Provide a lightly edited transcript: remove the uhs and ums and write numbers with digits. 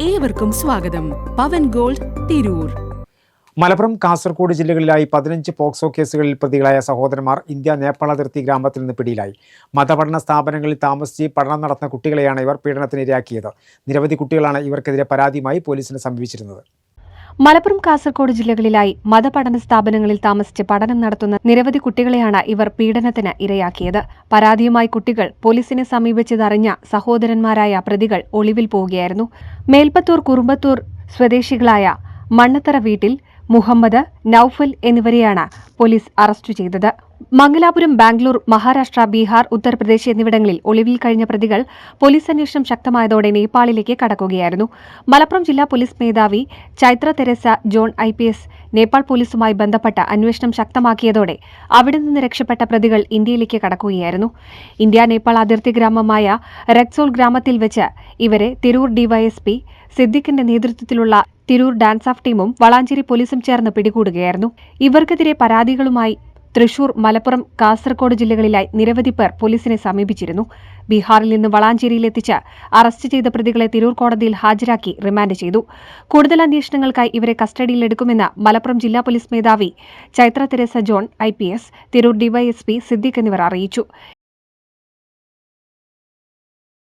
ഏവർക്കും സ്വാഗതം. പവൻ ഗോൾഡ്, തിരൂർ. മലപ്പുറം, കാസർഗോഡ് ജില്ലകളിലായി 15 പോക്സോ കേസുകളിൽ പ്രതികളായ സഹോദരന്മാർ ഇന്ത്യ നേപ്പാൾ അതിർത്തി ഗ്രാമത്തിൽ നിന്ന് പിടിയിലായി. മതപഠന സ്ഥാപനങ്ങളിൽ താമസിച്ച് പഠനം നടത്തുന്ന കുട്ടികളെയാണ് ഇവർ പീഡനത്തിന് ഇരയാക്കിയത്. നിരവധി കുട്ടികളാണ് ഇവർക്കെതിരെ പരാതിയുമായി പോലീസിനെ സമീപിച്ചിരുന്നത്. മലപ്പുറം, കാസർഗോഡ് ജില്ലകളിലായി മതപഠന സ്ഥാപനങ്ങളിൽ താമസിച്ച് പഠനം നടത്തുന്ന നിരവധി കുട്ടികളെയാണ് ഇവർ പീഡനത്തിന് ഇരയാക്കിയത്. പരാതിയുമായി കുട്ടികൾ പോലീസിനെ സമീപിച്ചതറിഞ്ഞ സഹോദരന്മാരായ പ്രതികൾ ഒളിവിൽ പോവുകയായിരുന്നു. മേൽപ്പത്തൂർ, കുറുമ്പത്തൂർ സ്വദേശികളായ മണ്ണത്തറ വീട്ടിൽ മുഹമ്മദ്, നൌഫൽ എന്നിവരെയാണ് പോലീസ് അറസ്റ്റ് ചെയ്തത്. മംഗലാപുരം, ബാംഗ്ലൂർ, മഹാരാഷ്ട്ര, ബീഹാർ, ഉത്തർപ്രദേശ് എന്നിവിടങ്ങളിൽ ഒളിവിൽ കഴിഞ്ഞ പ്രതികൾ പോലീസ് അന്വേഷണം ശക്തമായതോടെ നേപ്പാളിലേക്ക് കടക്കുകയായിരുന്നു. മലപ്പുറം ജില്ലാ പോലീസ് മേധാവി Chaitra Teresa John IPS Nepal പോലീസുമായി ബന്ധപ്പെട്ട അന്വേഷണം ശക്തമാക്കിയതോടെ അവിടെ നിന്ന് രക്ഷപ്പെട്ട പ്രതികൾ ഇന്ത്യയിലേക്ക് കടക്കുകയായിരുന്നു. ഇന്ത്യ നേപ്പാൾ അതിർത്തി ഗ്രാമമായ റെക്സോൾ ഗ്രാമത്തിൽ വെച്ച് ഇവരെ തിരൂർ DYSP സിദ്ദിഖിന്റെ നേതൃത്വത്തിലുള്ള തിരൂർ ഡാൻസ് ഓഫ് ടീമും വളാഞ്ചേരി പോലീസും ചേർന്ന് പിടികൂടുകയായിരുന്നു. ഇവർക്കെതിരെ പരാതികളുമായി തൃശൂർ, മലപ്പുറം, കാസർഗോഡ് ജില്ലകളിലായി നിരവധി പേർ പോലീസിനെ സമീപിച്ചിരുന്നു. ബീഹാറിൽ നിന്ന് വളാഞ്ചേരിയിലെത്തിച്ച് അറസ്റ്റ് ചെയ്ത പ്രതികളെ തിരൂർ കോടതിയിൽ ഹാജരാക്കി റിമാൻഡ് ചെയ്തു. കൂടുതൽ അന്വേഷണങ്ങൾക്കായി ഇവരെ കസ്റ്റഡിയിലെടുക്കുമെന്ന് മലപ്പുറം ജില്ലാ പോലീസ് മേധാവി Chaitra Teresa John IPS, Tirur DYSP Siddique എന്നിവർ അറിയിച്ചു.